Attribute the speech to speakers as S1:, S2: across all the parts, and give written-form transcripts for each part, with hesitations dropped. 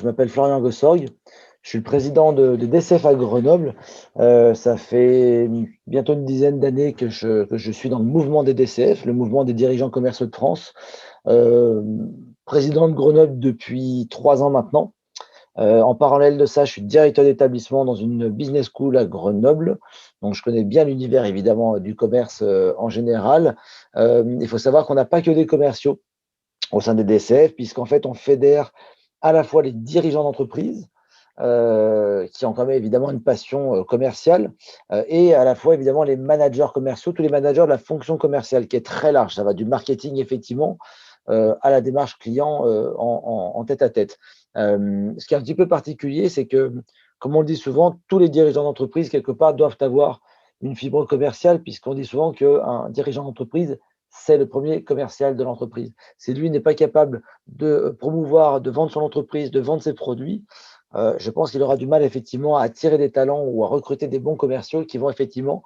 S1: Je m'appelle Florian Gossorg. Je suis le président de DCF à Grenoble. Ça fait bientôt une dizaine d'années que je suis dans le mouvement des DCF, le mouvement des dirigeants commerciaux de France. Euh, Président de Grenoble depuis 3 ans maintenant. En parallèle de ça, je suis directeur d'établissement dans une business school à Grenoble. Donc, je connais bien l'univers, évidemment, du commerce en général. Il faut savoir qu'on n'a pas que des commerciaux au sein des DCF, puisqu'en fait, on fédère à la fois les dirigeants d'entreprise, qui ont quand même évidemment une passion commerciale, et à la fois évidemment les managers commerciaux, tous les managers de la fonction commerciale, qui est très large. Ça va du marketing, effectivement, à la démarche client en tête à tête. Ce qui est un petit peu particulier, c'est que, comme on le dit souvent, tous les dirigeants d'entreprise, quelque part, doivent avoir une fibre commerciale, puisqu'on dit souvent qu'un dirigeant d'entreprise, c'est le premier commercial de l'entreprise. Si lui n'est pas capable de promouvoir, de vendre son entreprise, de vendre ses produits, je pense qu'il aura du mal effectivement à attirer des talents ou à recruter des bons commerciaux qui vont effectivement,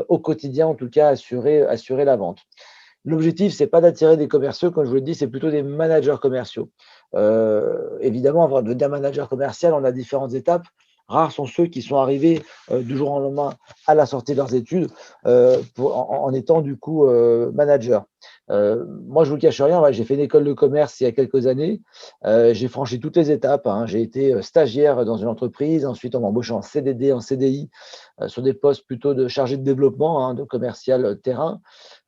S1: au quotidien en tout cas, assurer la vente. L'objectif, c'est pas d'attirer des commerciaux, comme je vous l'ai dit, c'est plutôt des managers commerciaux. Évidemment, avant de devenir manager commercial, on a différentes étapes. Rares sont ceux qui sont arrivés du jour au lendemain à la sortie de leurs études en étant du coup manager. Moi, je ne vous cache rien, ouais, j'ai fait une école de commerce il y a quelques années. J'ai franchi toutes les étapes, hein. J'ai été stagiaire dans une entreprise, ensuite on m'a embauché en CDD, en CDI, sur des postes plutôt de chargé de développement, hein, de commercial terrain.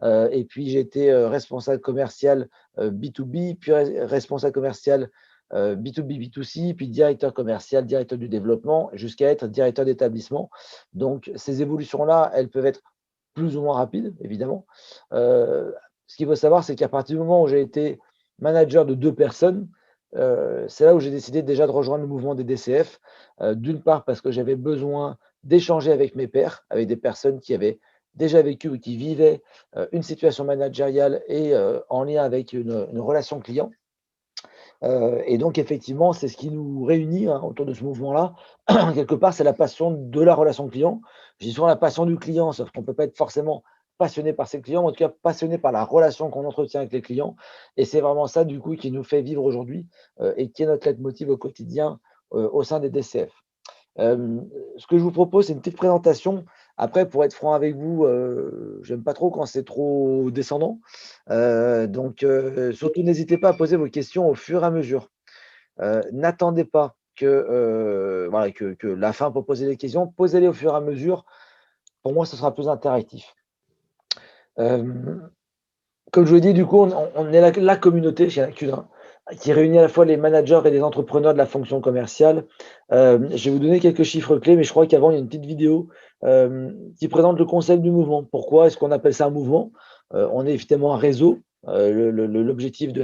S1: Et puis j'ai été responsable commercial B2B, puis responsable commercial B2B, B2C, puis directeur commercial, directeur du développement, jusqu'à être directeur d'établissement. Donc, ces évolutions-là, elles peuvent être plus ou moins rapides, évidemment. Ce qu'il faut savoir, c'est qu'à partir du moment où j'ai été manager de 2 personnes, c'est là où j'ai décidé déjà de rejoindre le mouvement des DCF. D'une part, parce que j'avais besoin d'échanger avec mes pairs, avec des personnes qui avaient déjà vécu ou qui vivaient une situation managériale et en lien avec une relation client. Et donc, effectivement, c'est ce qui nous réunit, hein, autour de ce mouvement-là. Quelque part, c'est la passion de la relation client. Je dis souvent la passion du client, sauf qu'on ne peut pas être forcément passionné par ses clients, mais en tout cas passionné par la relation qu'on entretient avec les clients. Et c'est vraiment ça, du coup, qui nous fait vivre aujourd'hui et qui est notre leitmotiv au quotidien au sein des DCF. Ce que je vous propose, c'est une petite présentation. Après, pour être franc avec vous, j'aime pas trop quand c'est trop descendant. Donc, surtout, n'hésitez pas à poser vos questions au fur et à mesure. N'attendez pas voilà, que la fin pour poser les questions. Posez-les au fur et à mesure. Pour moi, ce sera plus interactif. Euh, Comme je vous l'ai dit, du coup, on est la communauté chez Q1 qui réunit à la fois les managers et les entrepreneurs de la fonction commerciale. Je vais vous donner quelques chiffres clés, mais je crois qu'avant, il y a une petite vidéo qui présente le concept du mouvement. Pourquoi est-ce qu'on appelle ça un mouvement? On est évidemment un réseau. L'objectif de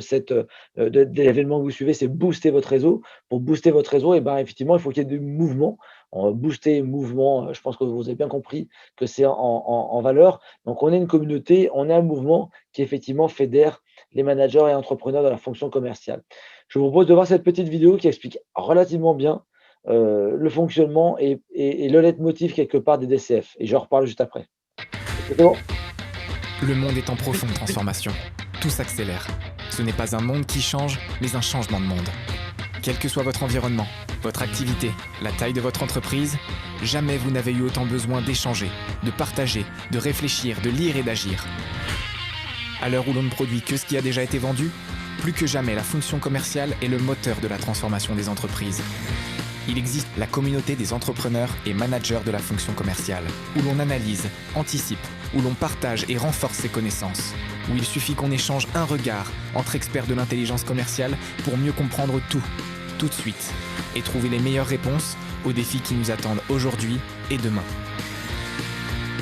S1: l'événement que vous suivez, c'est booster votre réseau. Pour booster votre réseau, et ben, effectivement, il faut qu'il y ait du mouvement. Booster mouvement, je pense que vous avez bien compris que c'est en valeur. Donc, on est une communauté, on est un mouvement qui effectivement fédère les managers et entrepreneurs de la fonction commerciale. Je vous propose de voir cette petite vidéo qui explique relativement bien le fonctionnement et le leitmotiv quelque part des DCF. Et je reparle juste après. C'est bon?
S2: Le monde est en profonde transformation. Tout s'accélère. Ce n'est pas un monde qui change, mais un changement de monde. Quel que soit votre environnement, votre activité, la taille de votre entreprise, jamais vous n'avez eu autant besoin d'échanger, de partager, de réfléchir, de lire et d'agir. À l'heure où l'on ne produit que ce qui a déjà été vendu, plus que jamais la fonction commerciale est le moteur de la transformation des entreprises. Il existe la communauté des entrepreneurs et managers de la fonction commerciale, où l'on analyse, anticipe, où l'on partage et renforce ses connaissances, où il suffit qu'on échange un regard entre experts de l'intelligence commerciale pour mieux comprendre tout de suite, et trouver les meilleures réponses aux défis qui nous attendent aujourd'hui et demain.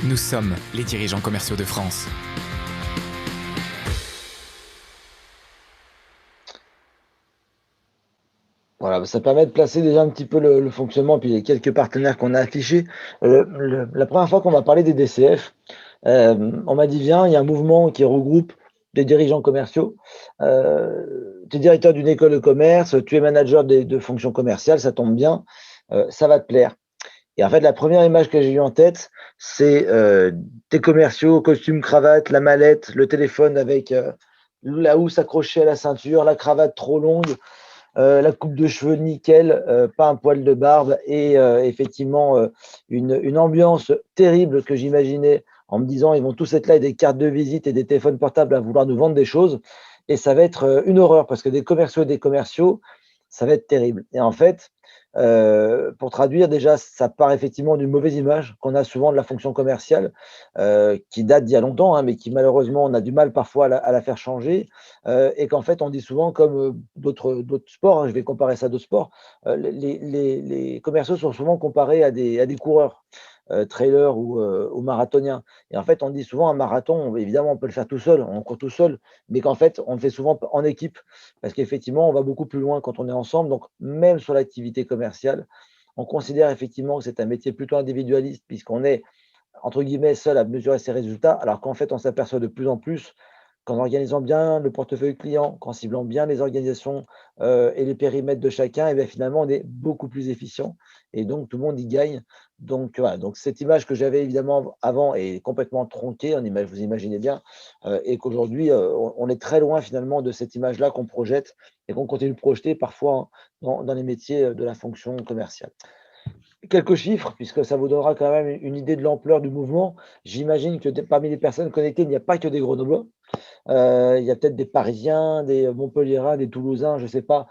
S2: Nous sommes les dirigeants commerciaux de France.
S1: Voilà, ça permet de placer déjà un petit peu le fonctionnement, puis les quelques partenaires qu'on a affichés. La première fois qu'on va parler des DCF, on m'a dit, viens, il y a un mouvement qui regroupe des dirigeants commerciaux. Tu es directeur d'une école de commerce, tu es manager de fonctions commerciales, ça tombe bien, ça va te plaire. Et en fait, la première image que j'ai eue en tête, c'est tes commerciaux, costume, cravate, la mallette, le téléphone avec la housse accrochée à la ceinture, la cravate trop longue, La coupe de cheveux nickel, pas un poil de barbe et effectivement, une ambiance terrible que j'imaginais en me disant: «Ils vont tous être là avec des cartes de visite et des téléphones portables à vouloir nous vendre des choses» et ça va être, une horreur parce que des commerciaux, ça va être terrible et en fait, pour traduire déjà, ça part effectivement d'une mauvaise image qu'on a souvent de la fonction commerciale, qui date d'il y a longtemps, hein, mais qui malheureusement on a du mal parfois à la faire changer, et qu'en fait on dit souvent comme, d'autres sports, hein, je vais comparer ça à d'autres sports, les commerciaux sont souvent comparés à des coureurs, trailers ou marathoniens et en fait on dit souvent un marathon, évidemment on peut le faire tout seul, on court tout seul, mais qu'en fait on le fait souvent en équipe parce qu'effectivement on va beaucoup plus loin quand on est ensemble donc même sur l'activité commerciale, on considère effectivement que c'est un métier plutôt individualiste puisqu'on est entre guillemets «seul» à mesurer ses résultats alors qu'en fait on s'aperçoit de plus en plus qu'en organisant bien le portefeuille client, qu'en ciblant bien les organisations, et les périmètres de chacun et bien finalement on est beaucoup plus efficient et donc tout le monde y gagne. Donc voilà, donc cette image que j'avais évidemment avant est complètement tronquée, vous imaginez bien, et qu'aujourd'hui, on est très loin finalement de cette image-là qu'on projette et qu'on continue de projeter parfois, hein, dans les métiers, de la fonction commerciale. Quelques chiffres, puisque ça vous donnera quand même une idée de l'ampleur du mouvement. J'imagine que parmi les personnes connectées, il n'y a pas que des Grenoblois. Il y a peut-être des Parisiens, des Montpelliérains, des Toulousains, je ne sais pas,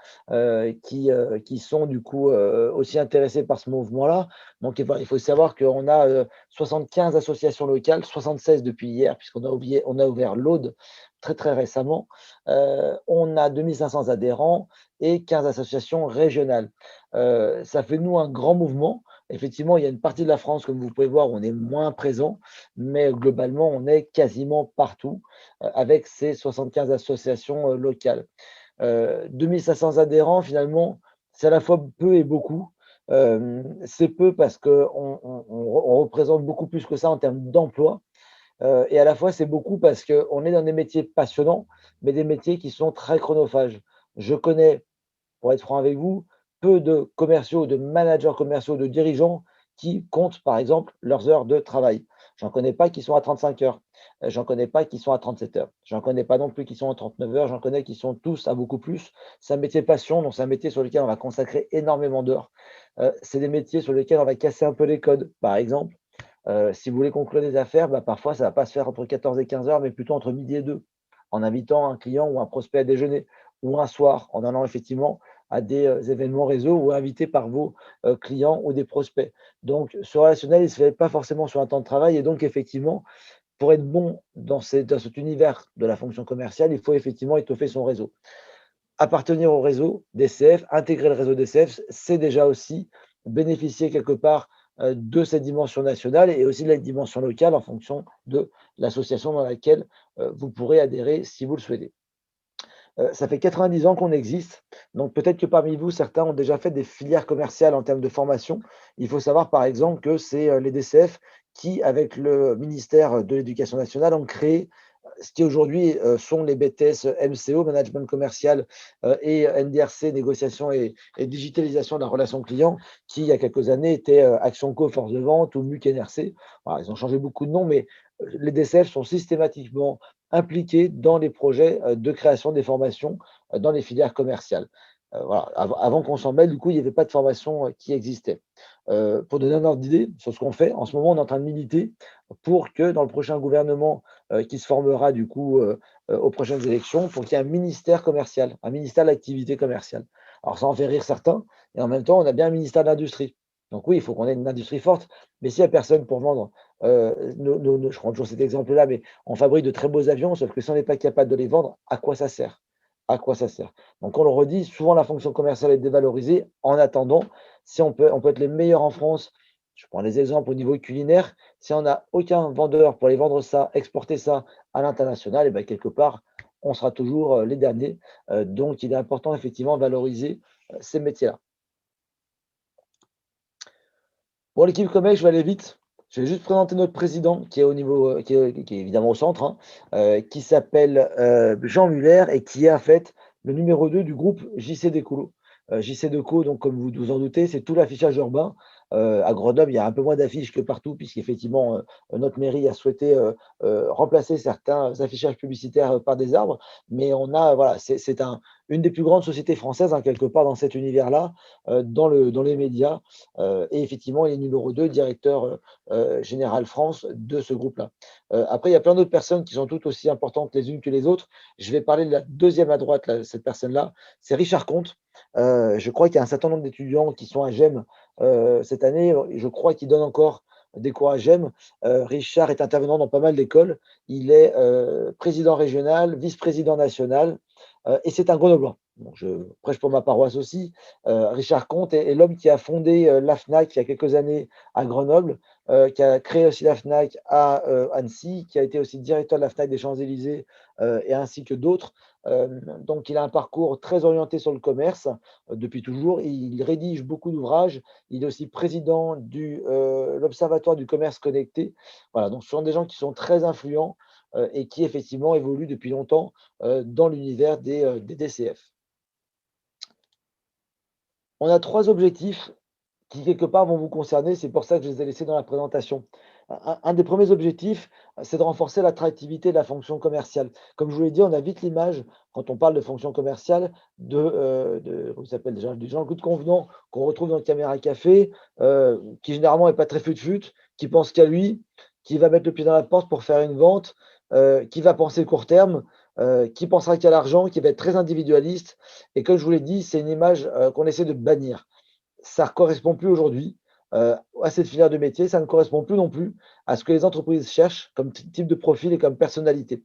S1: qui sont du coup, aussi intéressés par ce mouvement-là. Donc il faut savoir qu'on a, 75 associations locales, 76 depuis hier, puisqu'on a ouvert l'Aude très, très récemment. On a 2 500 adhérents et 15 associations régionales. Ça fait de nous un grand mouvement. Effectivement, il y a une partie de la France, comme vous pouvez voir, où on est moins présent, mais globalement, on est quasiment partout avec ces 75 associations, locales. 2 500 adhérents finalement, c'est à la fois peu et beaucoup. C'est peu parce qu'on représente beaucoup plus que ça en termes d'emploi, et à la fois c'est beaucoup parce qu'on est dans des métiers passionnants, mais des métiers qui sont très chronophages. Je connais, pour être franc avec vous, peu de commerciaux, de managers commerciaux, de dirigeants qui comptent, par exemple, leurs heures de travail. J'en connais pas qui sont à 35 heures. J'en connais pas qui sont à 37 heures. J'en connais pas non plus qui sont à 39 heures. J'en connais qui sont tous à beaucoup plus. C'est un métier passion, donc c'est un métier sur lequel on va consacrer énormément d'heures. C'est des métiers sur lesquels on va casser un peu les codes. Par exemple, si vous voulez conclure des affaires, bah, parfois ça ne va pas se faire entre 14 et 15 heures, mais plutôt entre midi et 2, en invitant un client ou un prospect à déjeuner, ou un soir, en allant effectivement à des événements réseau ou invités par vos clients ou des prospects. Donc ce relationnel, il ne se fait pas forcément sur un temps de travail et donc effectivement, pour être bon dans cet univers de la fonction commerciale, il faut effectivement étoffer son réseau. Appartenir au réseau DCF, intégrer le réseau DCF, c'est déjà aussi bénéficier quelque part, de cette dimension nationale et aussi de la dimension locale en fonction de l'association dans laquelle, vous pourrez adhérer si vous le souhaitez. Ça fait 90 ans qu'on existe, donc peut-être que parmi vous, certains ont déjà fait des filières commerciales en termes de formation. Il faut savoir par exemple que c'est, les DCF qui, avec le ministère de l'Éducation nationale, ont créé ce qui aujourd'hui, sont les BTS MCO, management commercial, et NDRC, négociation et digitalisation de la relation client, qui il y a quelques années étaient, Action Co, force de vente ou MUC NRC. Voilà, ils ont changé beaucoup de noms, mais, les DCF sont systématiquement impliqués dans les projets, de création des formations, dans les filières commerciales. Voilà, avant qu'on s'en mêle, du coup, il n'y avait pas de formation, qui existait. Pour donner un ordre d'idée sur ce qu'on fait, en ce moment, on est en train de militer pour que dans le prochain gouvernement, qui se formera du coup, aux prochaines élections, pour qu'il y ait un ministère commercial, un ministère de l'activité commerciale. Alors ça en fait rire certains et en même temps, on a bien un ministère de l'industrie. Donc oui, il faut qu'on ait une industrie forte, mais s'il y a personne pour vendre, nos je prends toujours cet exemple-là, mais on fabrique de très beaux avions, sauf que si on n'est pas capable de les vendre, à quoi ça sert? À quoi ça sert? Donc on le redit, souvent la fonction commerciale est dévalorisée. En attendant, si on peut être les meilleurs en France, je prends les exemples au niveau culinaire, si on n'a aucun vendeur pour aller vendre ça, exporter ça à l'international, et ben quelque part, on sera toujours, les derniers. Donc il est important effectivement de valoriser, ces métiers-là. Bon, l'équipe Comex, je vais aller vite. Je vais juste présenter notre président qui est au niveau, qui est évidemment au centre, hein, qui s'appelle, Jean Muller et qui est en fait le numéro 2 du groupe JC Décolo. JC Deco, donc comme vous vous en doutez, c'est tout l'affichage urbain, À Grenoble, il y a un peu moins d'affiches que partout, puisqu'effectivement, notre mairie a souhaité remplacer certains affichages publicitaires par des arbres. Mais on a, voilà, c'est une des plus grandes sociétés françaises, hein, quelque part dans cet univers-là, dans les médias. Et effectivement, il est numéro 2 directeur général France de ce groupe-là. Après, il y a plein d'autres personnes qui sont toutes aussi importantes les unes que les autres. Je vais parler de la deuxième à droite, là, cette personne-là, c'est Richard Comte. Je crois qu'il y a un certain nombre d'étudiants qui sont à GEM cette année. Je crois qu'il donne encore des cours à GEM. Richard est intervenant dans pas mal d'écoles. Il est président régional, vice-président national, et c'est un Grenoblois. Bon, je prêche pour ma paroisse aussi. Richard Comte est l'homme qui a fondé la FNAC il y a quelques années à Grenoble, qui a créé aussi la FNAC à Annecy, qui a été aussi directeur de la FNAC des Champs-Élysées, et ainsi que d'autres. Donc, il a un parcours très orienté sur le commerce depuis toujours. Il rédige beaucoup d'ouvrages. Il est aussi président de l'Observatoire du commerce connecté. Voilà, donc ce sont des gens qui sont très influents et qui effectivement évoluent depuis longtemps dans l'univers des DCF. On a 3 objectifs qui quelque part vont vous concerner, c'est pour ça que je les ai laissés dans la présentation. Un des premiers objectifs, c'est de renforcer l'attractivité de la fonction commerciale. Comme je vous l'ai dit, on a vite l'image, quand on parle de fonction commerciale, comment ça s'appelle déjà? Du Jean-Claude Convenant qu'on retrouve dans le Caméra Café, qui généralement n'est pas très fut-fut, qui pense qu'à lui, qui va mettre le pied dans la porte pour faire une vente, qui va penser court terme, qui pensera qu'à l'argent, qui va être très individualiste. Et comme je vous l'ai dit, c'est une image qu'on essaie de bannir. Ça ne correspond plus aujourd'hui à cette filière de métier, ça ne correspond plus non plus à ce que les entreprises cherchent comme type de profil et comme personnalité.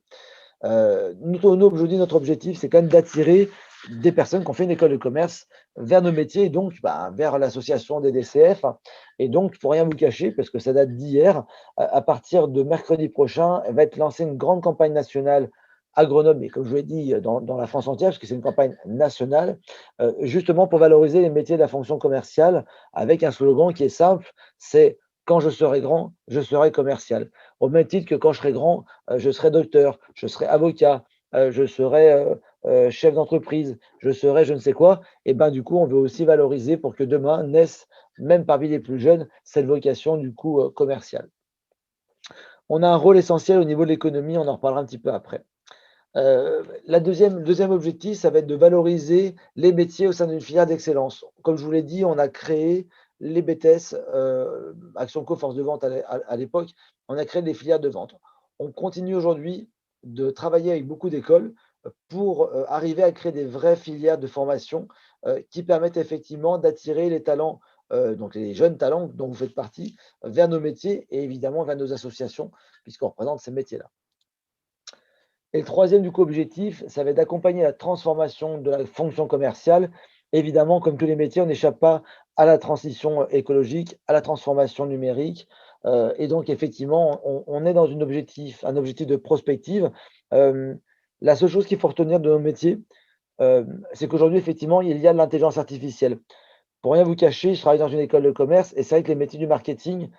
S1: Notre objectif, c'est quand même d'attirer des personnes qui ont fait une école de commerce vers nos métiers et donc vers l'association des DCF. Et donc, pour rien vous cacher, parce que ça date d'hier, à partir de mercredi prochain, va être lancée une grande campagne nationale à Grenoble, mais comme je vous l'ai dit, dans la France entière, parce que c'est une campagne nationale, justement pour valoriser les métiers de la fonction commerciale, avec un slogan qui est simple, c'est quand je serai grand, je serai commercial. Au même titre que quand je serai grand, je serai docteur, je serai avocat, je serai chef d'entreprise, je serai je ne sais quoi. Et ben du coup, on veut aussi valoriser pour que demain naisse, même parmi les plus jeunes, cette vocation du coup commerciale. On a un rôle essentiel au niveau de l'économie, on en reparlera un petit peu après. Le deuxième objectif, ça va être de valoriser les métiers au sein d'une filière d'excellence. Comme je vous l'ai dit, on a créé les BTS, Action Co Force de vente à l'époque, on a créé des filières de vente. On continue aujourd'hui de travailler avec beaucoup d'écoles pour arriver à créer des vraies filières de formation qui permettent effectivement d'attirer les talents, donc les jeunes talents dont vous faites partie, vers nos métiers et évidemment vers nos associations, puisqu'on représente ces métiers-là. Et le troisième du coup objectif, ça va être d'accompagner la transformation de la fonction commerciale. Évidemment, comme tous les métiers, on n'échappe pas à la transition écologique, à la transformation numérique. Et donc, effectivement, on est dans un objectif de prospective. La seule chose qu'il faut retenir de nos métiers, c'est qu'aujourd'hui, effectivement, il y a de l'intelligence artificielle. Pour rien vous cacher, je travaille dans une école de commerce et c'est vrai que les métiers du marketing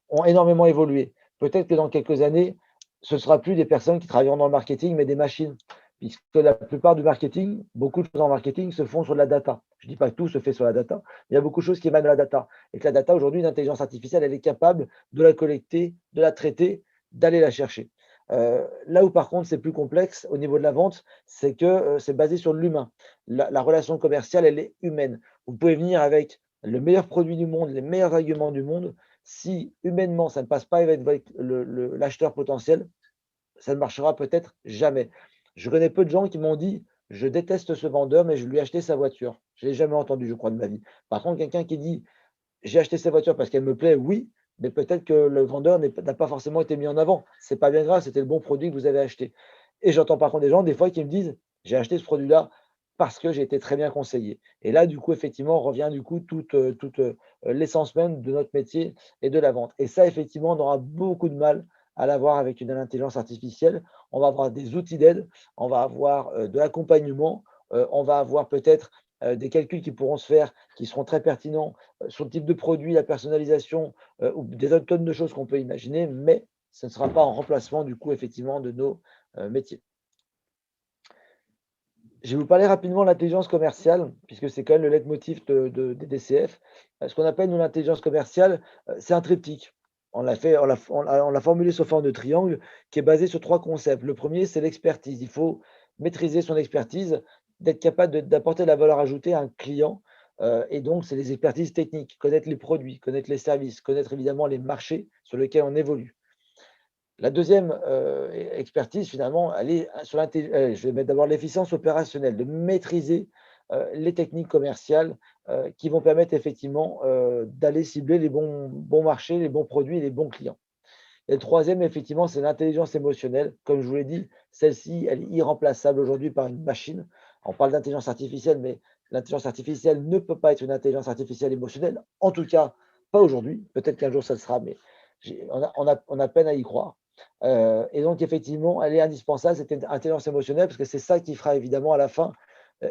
S1: ont énormément évolué. Peut-être que dans quelques années, ce ne sera plus des personnes qui travailleront dans le marketing, mais des machines. Puisque la plupart du marketing, beaucoup de choses en marketing se font sur la data. Je ne dis pas que tout se fait sur la data, mais il y a beaucoup de choses qui émanent de la data. Et que la data, aujourd'hui, l'intelligence artificielle, elle est capable de la collecter, de la traiter, d'aller la chercher. Là où par contre c'est plus complexe au niveau de la vente, c'est que c'est basé sur l'humain. La relation commerciale, elle est humaine. Vous pouvez venir avec le meilleur produit du monde, les meilleurs arguments du monde. Si humainement ça ne passe pas avec l'acheteur potentiel, ça ne marchera peut-être jamais. Je connais peu de gens qui m'ont dit: «Je déteste ce vendeur, mais je lui ai acheté sa voiture». Je ne l'ai jamais entendu, je crois, de ma vie. Par contre, quelqu'un qui dit: «J'ai acheté sa voiture parce qu'elle me plaît», oui, mais peut-être que le vendeur n'a pas forcément été mis en avant. C'est pas bien grave, c'était le bon produit que vous avez acheté. Et j'entends par contre des gens, des fois, qui me disent: «J'ai acheté ce produit-là parce que j'ai été très bien conseillé». Et là, du coup, effectivement, revient du coup toute l'essence même de notre métier et de la vente. Et ça, effectivement, on aura beaucoup de mal à l'avoir avec une intelligence artificielle. On va avoir des outils d'aide, on va avoir de l'accompagnement, on va avoir peut-être des calculs qui pourront se faire, qui seront très pertinents sur le type de produit, la personnalisation ou des tonnes de choses qu'on peut imaginer, mais ce ne sera pas en remplacement du coup effectivement de nos métiers. Je vais vous parler rapidement de l'intelligence commerciale, puisque c'est quand même le leitmotiv des DCF. Ce qu'on appelle, nous, l'intelligence commerciale, c'est un triptyque. On l'a formulé sous forme de triangle qui est basé sur 3 concepts. Le premier, c'est l'expertise. Il faut maîtriser son expertise, d'être capable d'apporter de la valeur ajoutée à un client, et donc c'est les expertises techniques, connaître les produits, connaître les services, connaître évidemment les marchés sur lesquels on évolue. La deuxième expertise finalement, elle est sur je vais mettre d'abord l'efficience opérationnelle, de maîtriser, les techniques commerciales, qui vont permettre effectivement, d'aller cibler les bons marchés, les bons produits et les bons clients. Et le troisième effectivement, c'est l'intelligence émotionnelle. Comme je vous l'ai dit, celle-ci, elle est irremplaçable aujourd'hui par une machine. On parle d'intelligence artificielle, mais l'intelligence artificielle ne peut pas être une intelligence artificielle émotionnelle, en tout cas pas aujourd'hui. Peut-être qu'un jour ça le sera, mais on a peine à y croire. Et donc effectivement, elle est indispensable, cette intelligence émotionnelle, parce que c'est ça qui fera évidemment à la fin,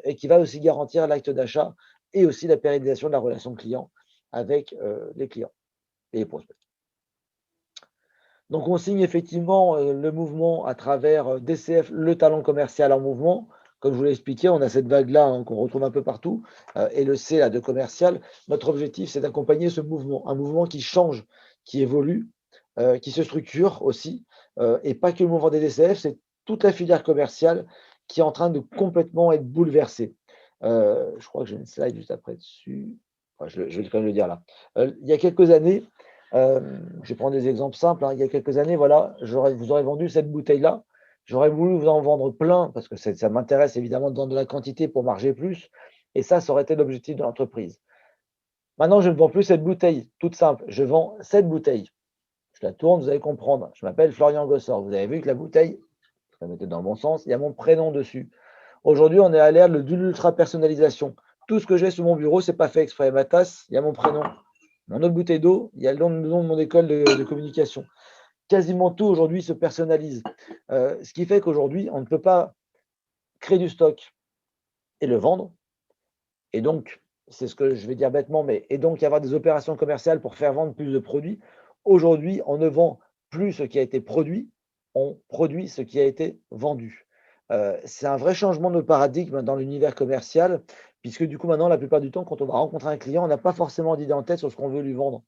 S1: et qui va aussi garantir l'acte d'achat et aussi la pérennisation de la relation client avec, les clients et les prospects. Donc on signe effectivement, le mouvement à travers, DCF, le talent commercial en mouvement. Comme je vous l'ai expliqué, on a cette vague-là, hein, qu'on retrouve un peu partout, et le C là de commercial. Notre objectif, c'est d'accompagner ce mouvement, un mouvement qui change, qui évolue, qui se structure aussi, et pas que le mouvement des DCF, c'est toute la filière commerciale qui est en train de complètement être bouleversée. Je crois que j'ai une slide juste après dessus. Ouais, je vais quand même le dire là. Il y a quelques années, je vais prendre des exemples simples, hein. Il y a quelques années, voilà, vous aurez vendu cette bouteille-là. J'aurais voulu vous en vendre plein parce que ça m'intéresse évidemment de vendre de la quantité pour marger plus. Et ça aurait été l'objectif de l'entreprise. Maintenant, je ne vends plus cette bouteille, toute simple. Je vends cette bouteille. Je la tourne, vous allez comprendre. Je m'appelle Florian Gossor. Vous avez vu que la bouteille, je la mettais dans le bon sens, il y a mon prénom dessus. Aujourd'hui, on est à l'ère de l'ultra personnalisation. Tout ce que j'ai sur mon bureau, c'est pas fait exprès. Ma tasse, il y a mon prénom. Mon autre bouteille d'eau, il y a le nom de mon école de communication. Quasiment tout aujourd'hui se personnalise. Ce qui fait qu'aujourd'hui, on ne peut pas créer du stock et le vendre. Et donc, c'est ce que je vais dire bêtement, mais et donc y avoir des opérations commerciales pour faire vendre plus de produits. Aujourd'hui, on ne vend plus ce qui a été produit, on produit ce qui a été vendu. C'est un vrai changement de paradigme dans l'univers commercial, puisque du coup, maintenant, la plupart du temps, quand on va rencontrer un client, on n'a pas forcément d'idée en tête sur ce qu'on veut lui vendre.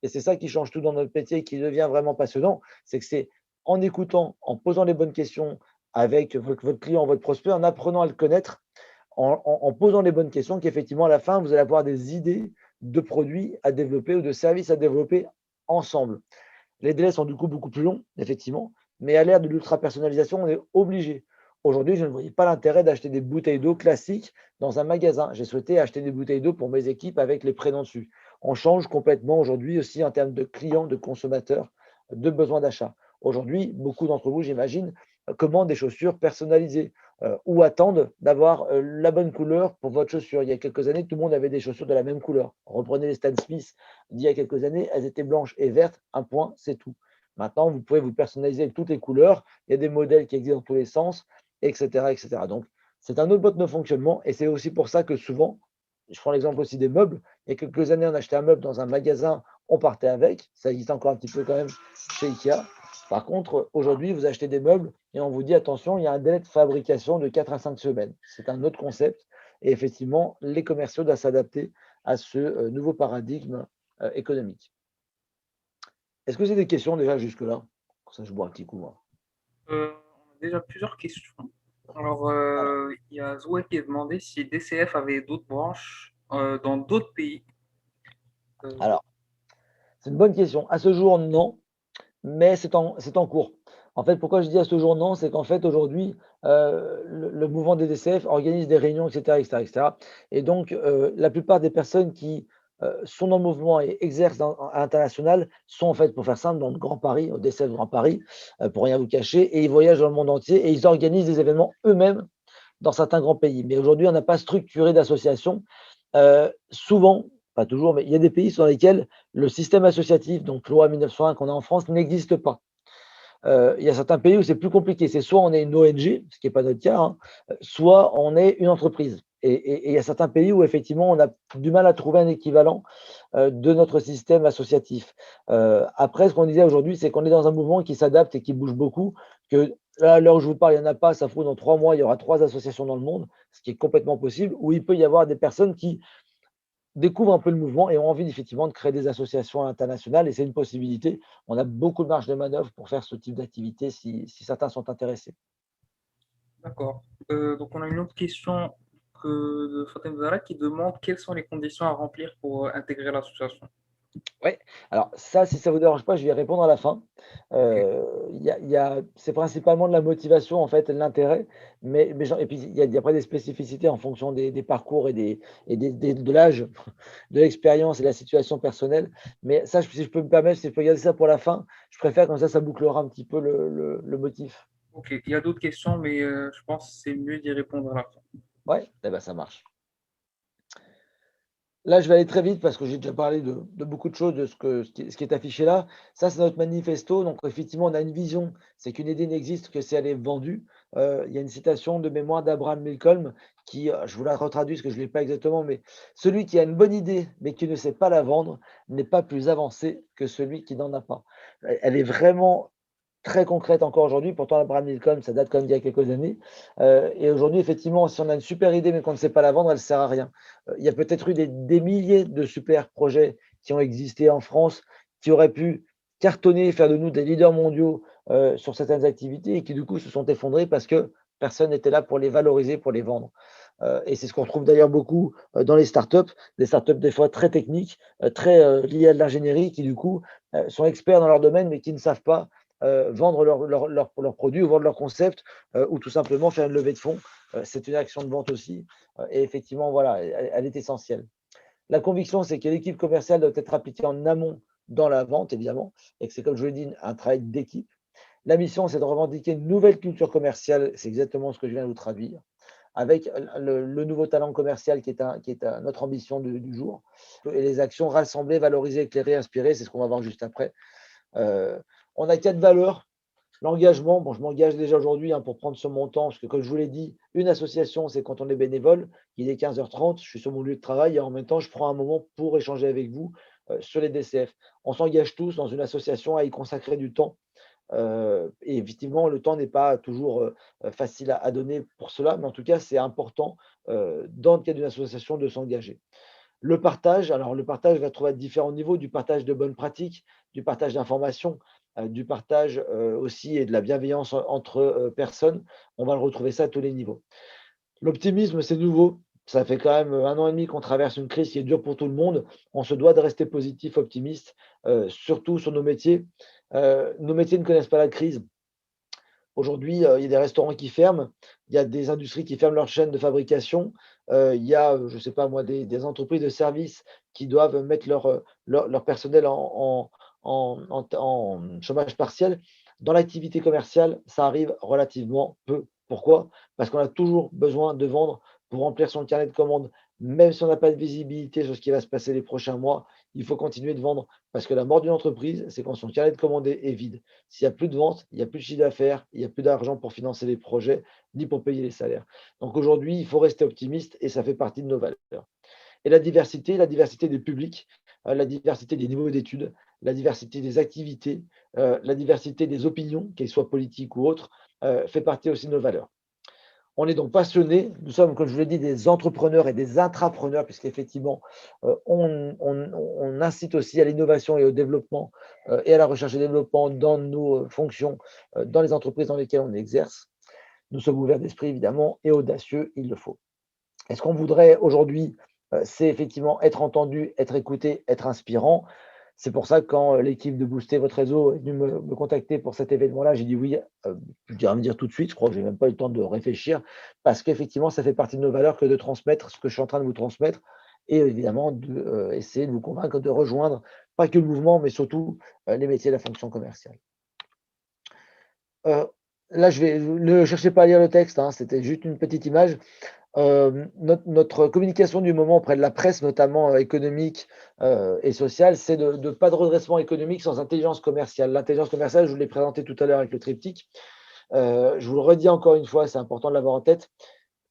S1: Et c'est ça qui change tout dans notre métier et qui devient vraiment passionnant, c'est que c'est en écoutant, en posant les bonnes questions avec votre client, votre prospect, en apprenant à le connaître, en posant les bonnes questions, qu'effectivement, à la fin, vous allez avoir des idées de produits à développer ou de services à développer ensemble. Les délais sont du coup beaucoup plus longs, effectivement, mais à l'ère de l'ultra-personnalisation, on est obligé. Aujourd'hui, je ne voyais pas l'intérêt d'acheter des bouteilles d'eau classiques dans un magasin. J'ai souhaité acheter des bouteilles d'eau pour mes équipes avec les prénoms dessus. On change complètement aujourd'hui aussi en termes de clients, de consommateurs, de besoins d'achat. Aujourd'hui, beaucoup d'entre vous, j'imagine, commandent des chaussures personnalisées, ou attendent d'avoir, la bonne couleur pour votre chaussure. Il y a quelques années, tout le monde avait des chaussures de la même couleur. Reprenez les Stan Smith d'il y a quelques années, elles étaient blanches et vertes, un point, c'est tout. Maintenant, vous pouvez vous personnaliser avec toutes les couleurs. Il y a des modèles qui existent dans tous les sens, etc., etc. Donc, c'est un autre mode de fonctionnement et c'est aussi pour ça que souvent, je prends l'exemple aussi des meubles. Il y a quelques années, on achetait un meuble dans un magasin, on partait avec. Ça existe encore un petit peu quand même chez Ikea. Par contre, aujourd'hui, vous achetez des meubles et on vous dit attention, il y a un délai de fabrication de 4 à 5 semaines. C'est un autre concept. Et effectivement, les commerciaux doivent s'adapter à ce nouveau paradigme économique. Est-ce que c'est des questions déjà jusque-là? Pour ça, je bois un petit coup, moi.
S3: On a déjà plusieurs questions. Alors,
S1: Alors,
S3: il y a Zoé qui a demandé si DCF avait d'autres branches dans d'autres pays. Euh,
S1: alors, c'est une bonne question. À ce jour, non, mais c'est en cours. En fait, pourquoi je dis à ce jour non, c'est qu'en fait, aujourd'hui, le mouvement des DCF organise des réunions, etc., etc., etc. Et donc, la plupart des personnes qui sont dans le mouvement et exercent à l'international sont, en fait, pour faire simple, dans le Grand Paris, au DCF Grand Paris, pour rien vous cacher, et ils voyagent dans le monde entier et ils organisent des événements eux-mêmes dans certains grands pays. Mais aujourd'hui, on n'a pas structuré d'association. Souvent, pas toujours, mais il y a des pays sur lesquels le système associatif, donc loi 1901 qu'on a en France, n'existe pas. Il y a certains pays où c'est plus compliqué. C'est soit on est une ONG, ce qui n'est pas notre cas, hein, soit on est une entreprise. Et il y a certains pays où effectivement on a du mal à trouver un équivalent de notre système associatif. Après, ce qu'on disait aujourd'hui, c'est qu'on est dans un mouvement qui s'adapte et qui bouge beaucoup, que Là, à l'heure où je vous parle, il n'y en a pas. Ça se trouve, dans 3 mois, il y aura 3 associations dans le monde, ce qui est complètement possible, où il peut y avoir des personnes qui découvrent un peu le mouvement et ont envie effectivement de créer des associations internationales et c'est une possibilité. On a beaucoup de marge de manœuvre pour faire ce type d'activité si certains sont intéressés.
S3: D'accord. Donc, on a une autre question de Fatem Zara qui demande quelles sont les conditions à remplir pour intégrer l'association.
S1: Ouais, alors ça, si ça vous dérange pas, je vais y répondre à la fin.
S3: Ok,
S1: C'est principalement de la motivation en fait et de l'intérêt, mais et puis il y a après des spécificités en fonction des parcours et de l'âge, de l'expérience et de la situation personnelle. Mais ça, si je peux me permettre, si je peux garder ça pour la fin, je préfère comme ça bouclera un petit peu le motif.
S3: ok. Il y a d'autres questions, mais je pense que c'est mieux d'y répondre à la fin.
S1: Ouais, eh ben, ça marche. Là, je vais aller très vite parce que j'ai déjà parlé de beaucoup de choses, de ce qui est affiché là. Ça, c'est notre manifesto. Donc, effectivement, on a une vision, c'est qu'une idée n'existe que si elle est vendue. Il y a une citation de mémoire d'Abraham Lincoln qui, je vous la retraduis parce que je ne l'ai pas exactement, mais celui qui a une bonne idée mais qui ne sait pas la vendre n'est pas plus avancé que celui qui n'en a pas. Elle est vraiment très concrète encore aujourd'hui. Pourtant, Abraham Lincoln, ça date quand même d'il y a quelques années. Et aujourd'hui, effectivement, si on a une super idée mais qu'on ne sait pas la vendre, elle ne sert à rien. Il y a peut-être eu des milliers de super projets qui ont existé en France, qui auraient pu cartonner et faire de nous des leaders mondiaux sur certaines activités et qui, du coup, se sont effondrés parce que personne n'était là pour les valoriser, pour les vendre. Et c'est ce qu'on retrouve d'ailleurs beaucoup dans les startups, des startups des fois très techniques, très liées à de l'ingénierie, qui du coup sont experts dans leur domaine, mais qui ne savent pas vendre leurs produits ou vendre leur concept ou tout simplement faire une levée de fonds. C'est une action de vente aussi. Et effectivement, voilà, elle est essentielle. La conviction, c'est que l'équipe commerciale doit être appliquée en amont dans la vente, évidemment, et que c'est, comme je vous l'ai dit, un travail d'équipe. La mission, c'est de revendiquer une nouvelle culture commerciale. C'est exactement ce que je viens de vous traduire, avec le nouveau talent commercial qui est notre ambition du jour. Et les actions rassemblées, valorisées, éclairées, inspirées, c'est ce qu'on va voir juste après. Euh, on a 4 valeurs. L'engagement, bon, je m'engage déjà aujourd'hui pour prendre ce montant, parce que comme je vous l'ai dit, une association, c'est quand on est bénévole, il est 15h30, je suis sur mon lieu de travail et en même temps, je prends un moment pour échanger avec vous sur les DCF. On s'engage tous dans une association à y consacrer du temps. Et effectivement, le temps n'est pas toujours facile à donner pour cela, mais en tout cas, c'est important dans le cadre d'une association de s'engager. Le partage, alors le partage va trouver à différents niveaux, du partage de bonnes pratiques, du partage d'informations, du partage aussi et de la bienveillance entre personnes. On va le retrouver ça à tous les niveaux. L'optimisme, c'est nouveau. Ça fait quand même 1 an et demi qu'on traverse une crise qui est dure pour tout le monde. On se doit de rester positif, optimiste, surtout sur nos métiers. Nos métiers ne connaissent pas la crise. Aujourd'hui, il y a des restaurants qui ferment, il y a des industries qui ferment leurs chaînes de fabrication, il y a, je ne sais pas moi, des entreprises de services qui doivent mettre leur personnel en chômage partiel. Dans l'activité commerciale, ça arrive relativement peu. Pourquoi? Parce qu'on a toujours besoin de vendre pour remplir son carnet de commandes. Même si on n'a pas de visibilité sur ce qui va se passer les prochains mois, il faut continuer de vendre parce que la mort d'une entreprise, c'est quand son carnet de commandes est vide. S'il n'y a plus de vente, il n'y a plus de chiffre d'affaires, il n'y a plus d'argent pour financer les projets, ni pour payer les salaires. Donc aujourd'hui, il faut rester optimiste et ça fait partie de nos valeurs. Et la diversité des publics, la diversité des niveaux d'études, la diversité des activités, la diversité des opinions, qu'elles soient politiques ou autres, fait partie aussi de nos valeurs. On est donc passionnés. Nous sommes, comme je vous l'ai dit, des entrepreneurs et des intrapreneurs, puisqu'effectivement, on incite aussi à l'innovation et au développement et à la recherche et développement dans nos fonctions, dans les entreprises dans lesquelles on exerce. Nous sommes ouverts d'esprit, évidemment, et audacieux, il le faut. Et ce qu'on voudrait aujourd'hui, c'est effectivement être entendu, être écouté, être inspirant. C'est pour ça que quand l'équipe de Booster Votre Réseau est venue me contacter pour cet événement-là, j'ai dit oui, je dirais me dire tout de suite, je crois que je n'ai même pas eu le temps de réfléchir, parce qu'effectivement, ça fait partie de nos valeurs que de transmettre ce que je suis en train de vous transmettre et évidemment d'essayer de vous convaincre de rejoindre, pas que le mouvement, mais surtout les métiers de la fonction commerciale. Là, ne cherchez pas à lire le texte, hein, c'était juste une petite image. Notre communication du moment auprès de la presse, notamment économique et sociale, c'est de pas de redressement économique sans intelligence commerciale. L'intelligence commerciale, je vous l'ai présenté tout à l'heure avec le triptyque. Je vous le redis encore une fois, c'est important de l'avoir en tête.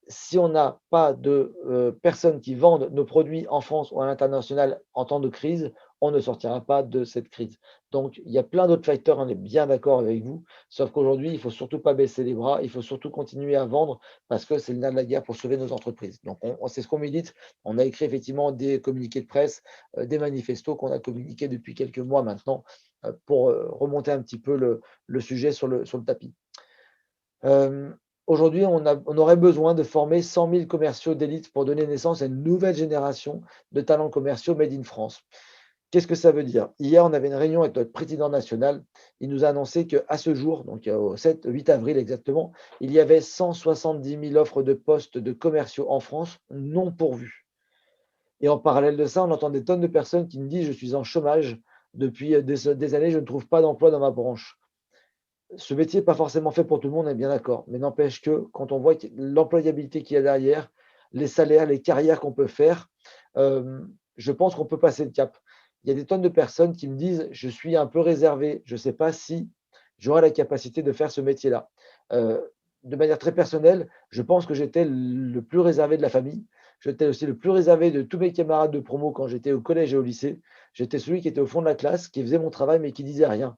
S1: Si on n'a pas de personnes qui vendent nos produits en France ou à l'international en temps de crise, on ne sortira pas de cette crise. Donc, il y a plein d'autres facteurs, on est bien d'accord avec vous, sauf qu'aujourd'hui, il ne faut surtout pas baisser les bras, il faut surtout continuer à vendre parce que c'est le nerf de la guerre pour sauver nos entreprises. Donc, c'est ce qu'on médite. On a écrit effectivement des communiqués de presse, des manifestos qu'on a communiqués depuis quelques mois maintenant pour remonter un petit peu le sujet sur le tapis. Euh, Aujourd'hui, on aurait besoin de former 100 000 commerciaux d'élite pour donner naissance à une nouvelle génération de talents commerciaux made in France. Qu'est-ce que ça veut dire? Hier, on avait une réunion avec notre président national. Il nous a annoncé qu'à ce jour, donc au 8 avril exactement, il y avait 170 000 offres de postes de commerciaux en France non pourvues. Et en parallèle de ça, on entend des tonnes de personnes qui me disent: je suis en chômage depuis des années, je ne trouve pas d'emploi dans ma branche. Ce métier n'est pas forcément fait pour tout le monde, on est bien d'accord. Mais n'empêche que quand on voit l'employabilité qu'il y a derrière, les salaires, les carrières qu'on peut faire, je pense qu'on peut passer le cap. Il y a des tonnes de personnes qui me disent: je suis un peu réservé, je ne sais pas si j'aurai la capacité de faire ce métier-là. De manière très personnelle, je pense que j'étais le plus réservé de la famille. J'étais aussi le plus réservé de tous mes camarades de promo quand j'étais au collège et au lycée. J'étais celui qui était au fond de la classe, qui faisait mon travail mais qui disait rien.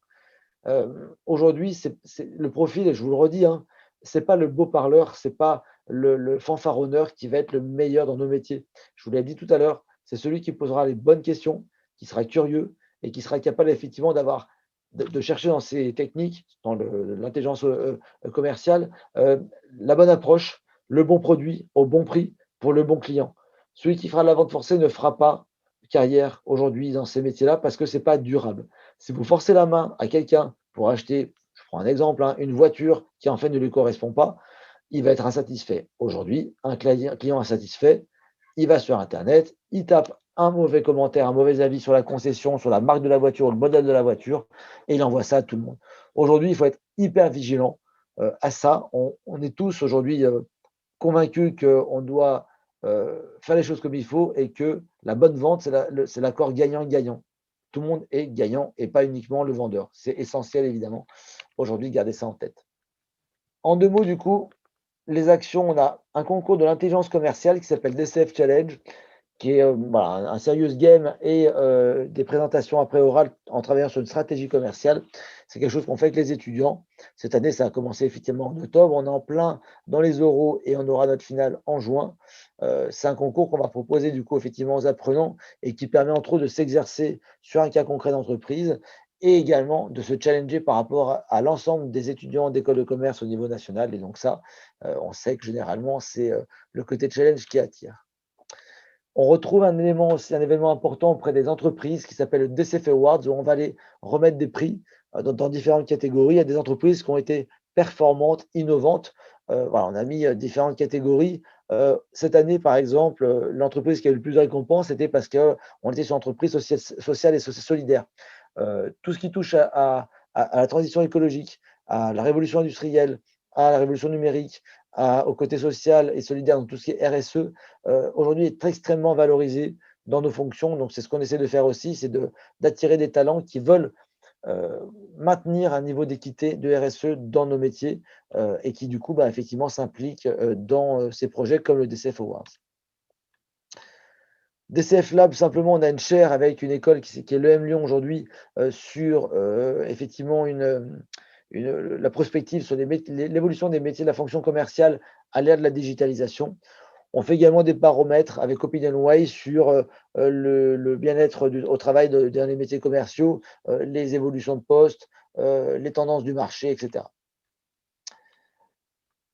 S1: Aujourd'hui, c'est le profil, et je vous le redis, hein, ce n'est pas le beau parleur, ce n'est pas le fanfaronneur qui va être le meilleur dans nos métiers. Je vous l'ai dit tout à l'heure, c'est celui qui posera les bonnes questions, qui sera curieux et qui sera capable effectivement de chercher dans ses techniques, dans l'intelligence commerciale, la bonne approche, le bon produit au bon prix pour le bon client. Celui qui fera la vente forcée ne fera pas carrière aujourd'hui dans ces métiers-là parce que ce n'est pas durable. Si vous forcez la main à quelqu'un pour acheter, je prends un exemple, hein, une voiture qui en fait ne lui correspond pas, il va être insatisfait. Aujourd'hui, un client insatisfait, il va sur Internet, il tape un mauvais commentaire, un mauvais avis sur la concession, sur la marque de la voiture ou le modèle de la voiture, et il envoie ça à tout le monde. Aujourd'hui, il faut être hyper vigilant à ça. On est tous aujourd'hui convaincus qu'on doit faire les choses comme il faut et que la bonne vente, c'est l'accord gagnant-gagnant. Tout le monde est gagnant et pas uniquement le vendeur. C'est essentiel, évidemment, aujourd'hui, gardez ça en tête. En 2 mots, du coup, les actions, on a un concours de l'intelligence commerciale qui s'appelle DCF Challenge, qui est voilà, un serious game et des présentations après orales en travaillant sur une stratégie commerciale. C'est quelque chose qu'on fait avec les étudiants. Cette année, ça a commencé effectivement en octobre. On est en plein dans les oraux et on aura notre finale en juin. C'est un concours qu'on va proposer du coup effectivement aux apprenants et qui permet entre autres de s'exercer sur un cas concret d'entreprise et également de se challenger par rapport à l'ensemble des étudiants d'école de commerce au niveau national. Et donc ça, on sait que généralement, c'est le côté challenge qui attire. On retrouve un événement important auprès des entreprises qui s'appelle le DCF Awards, où on va aller remettre des prix dans différentes catégories. Il y a des entreprises qui ont été performantes, innovantes. Voilà, on a mis différentes catégories. Cette année, par exemple, l'entreprise qui a eu le plus de récompenses, c'était parce qu'on était sur l'entreprise sociale et solidaire. Tout ce qui touche à la transition écologique, à la révolution industrielle, à la révolution numérique, au côté social et solidaire, donc tout ce qui est RSE, aujourd'hui est extrêmement valorisé dans nos fonctions. Donc, c'est ce qu'on essaie de faire aussi, c'est d'attirer des talents qui veulent maintenir un niveau d'équité de RSE dans nos métiers et qui, du coup, effectivement, s'impliquent dans ces projets comme le DCF Awards. DCF Lab, simplement, on a une chaire avec une école qui est l'EM Lyon aujourd'hui sur effectivement la prospective sur l'évolution des métiers de la fonction commerciale à l'ère de la digitalisation. On fait également des baromètres avec OpinionWay sur le bien-être au travail dans les métiers commerciaux, les évolutions de poste, les tendances du marché, etc.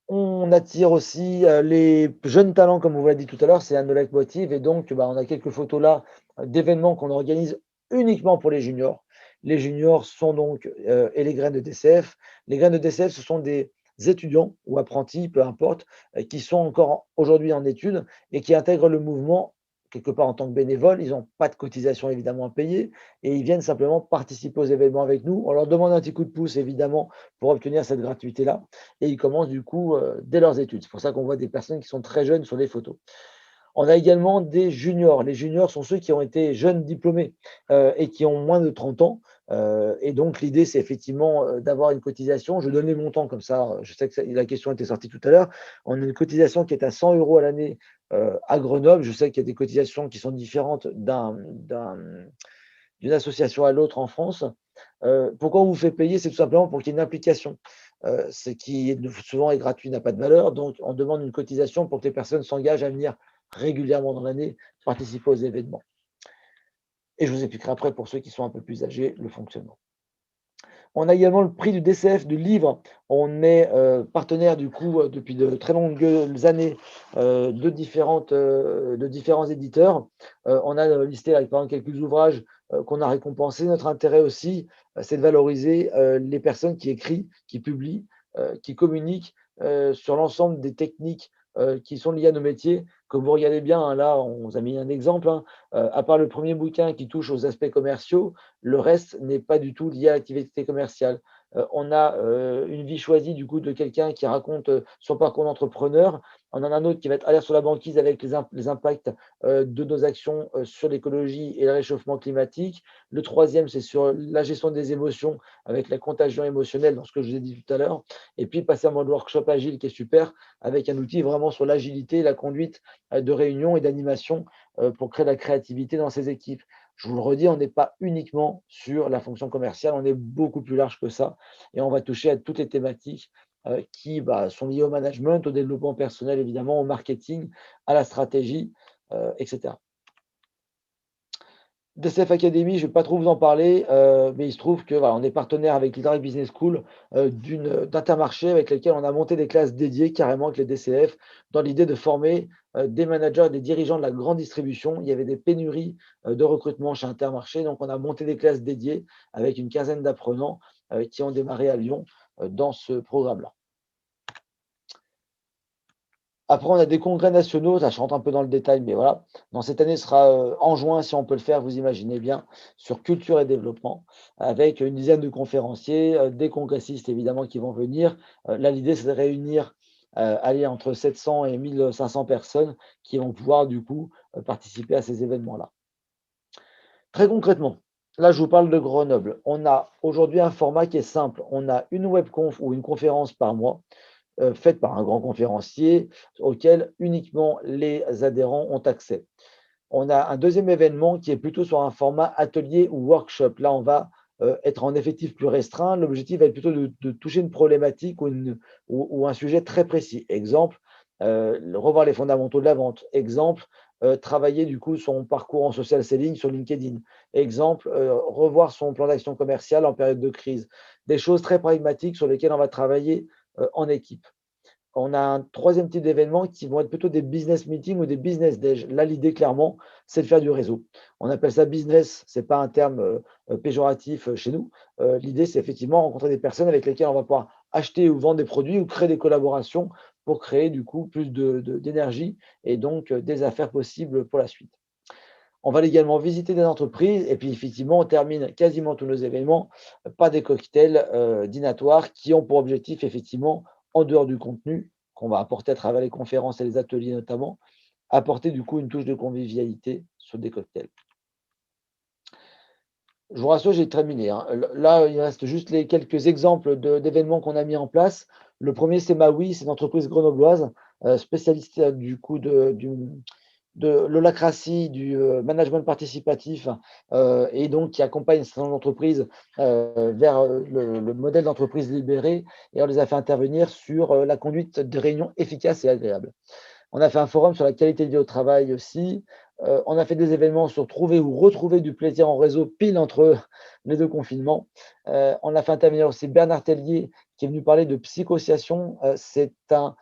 S1: On attire aussi les jeunes talents, comme vous l'avez dit tout à l'heure, c'est un de nos leitmotifs. Et donc, on a quelques photos là d'événements qu'on organise uniquement pour les juniors. Les juniors sont donc, et les graines de DCF. Les graines de DCF, ce sont des étudiants ou apprentis, peu importe, qui sont encore aujourd'hui en études et qui intègrent le mouvement quelque part en tant que bénévoles. Ils n'ont pas de cotisation évidemment à payer et ils viennent simplement participer aux événements avec nous. On leur demande un petit coup de pouce évidemment pour obtenir cette gratuité-là et ils commencent du coup dès leurs études. C'est pour ça qu'on voit des personnes qui sont très jeunes sur les photos. On a également des juniors. Les juniors sont ceux qui ont été jeunes diplômés et qui ont moins de 30 ans. Et donc, l'idée, c'est effectivement d'avoir une cotisation. Je donne les montants comme ça. Je sais que la question était sortie tout à l'heure. On a une cotisation qui est à 100 € à l'année à Grenoble. Je sais qu'il y a des cotisations qui sont différentes d'une association à l'autre en France. Pourquoi on vous fait payer? C'est tout simplement pour qu'il y ait une application. Ce qui souvent est gratuit n'a pas de valeur, donc on demande une cotisation pour que les personnes s'engagent à venir régulièrement dans l'année participer aux événements. Et je vous expliquerai après pour ceux qui sont un peu plus âgés le fonctionnement. On a également le prix du DCF du livre. On est partenaire du coup depuis de très longues années de différents éditeurs. On a listé avec par exemple quelques ouvrages qu'on a récompensés. Notre intérêt aussi, c'est de valoriser les personnes qui écrivent, qui publient, qui communiquent sur l'ensemble des techniques qui sont liées à nos métiers. Comme vous regardez bien, hein, là, on vous a mis un exemple, hein, à part le premier bouquin qui touche aux aspects commerciaux, le reste n'est pas du tout lié à l'activité commerciale. On a une vie choisie du coup de quelqu'un qui raconte son parcours d'entrepreneur. On en a un autre qui va être alerte sur la banquise avec les impacts de nos actions sur l'écologie et le réchauffement climatique. Le troisième, c'est sur la gestion des émotions avec la contagion émotionnelle, dans ce que je vous ai dit tout à l'heure. Et puis passer en mode workshop agile qui est super, avec un outil vraiment sur l'agilité, la conduite de réunions et d'animation pour créer la créativité dans ces équipes. Je vous le redis, on n'est pas uniquement sur la fonction commerciale, on est beaucoup plus large que ça et on va toucher à toutes les thématiques qui sont liées au management, au développement personnel évidemment, au marketing, à la stratégie, etc. DCF Academy, je ne vais pas trop vous en parler, mais il se trouve que voilà, on est partenaire avec l'Interact Business School d'Intermarché avec lesquels on a monté des classes dédiées carrément avec les DCF dans l'idée de former des managers et des dirigeants de la grande distribution. Il y avait des pénuries de recrutement chez Intermarché, donc on a monté des classes dédiées avec une quinzaine d'apprenants qui ont démarré à Lyon dans ce programme-là. Après, on a des congrès nationaux, ça je rentre un peu dans le détail, mais voilà. Dans cette année, ce sera en juin, si on peut le faire, vous imaginez bien, sur culture et développement, avec une dizaine de conférenciers, des congressistes évidemment qui vont venir. Là, l'idée, c'est de réunir aller entre 700 et 1500 personnes qui vont pouvoir du coup participer à ces événements-là. Très concrètement, là, je vous parle de Grenoble. On a aujourd'hui un format qui est simple. On a une webconf ou une conférence par mois faite par un grand conférencier auquel uniquement les adhérents ont accès. On a un deuxième événement qui est plutôt sur un format atelier ou workshop. Là, on va être en effectif plus restreint. L'objectif va être plutôt de toucher une problématique ou un sujet très précis. Exemple, revoir les fondamentaux de la vente. Exemple, travailler du coup son parcours en social selling sur LinkedIn. Exemple, revoir son plan d'action commerciale en période de crise. Des choses très pragmatiques sur lesquelles on va travailler en équipe. On a un troisième type d'événements qui vont être plutôt des business meetings ou des business days. Là, l'idée, clairement, c'est de faire du réseau. On appelle ça business, ce n'est pas un terme péjoratif chez nous. L'idée, c'est effectivement rencontrer des personnes avec lesquelles on va pouvoir acheter ou vendre des produits ou créer des collaborations pour créer du coup plus d'énergie et donc des affaires possibles pour la suite. On va également visiter des entreprises et puis effectivement, on termine quasiment tous nos événements par des cocktails dînatoires qui ont pour objectif effectivement, en dehors du contenu qu'on va apporter à travers les conférences et les ateliers notamment, apporter du coup une touche de convivialité sur des cocktails. Je vous rassure, j'ai terminé, hein. Là, il reste juste les quelques exemples d'événements qu'on a mis en place. Le premier, c'est Maui, c'est une entreprise grenobloise spécialiste du coup de l'holacratie, du management participatif et donc qui accompagne certaines entreprises vers le modèle d'entreprise libérée et on les a fait intervenir sur la conduite de réunions efficaces et agréables. On a fait un forum sur la qualité de vie au travail aussi. On a fait des événements sur trouver ou retrouver du plaisir en réseau pile entre les deux confinements. On a fait intervenir aussi Bernard Tellier qui est venu parler de psychosociation. C'est un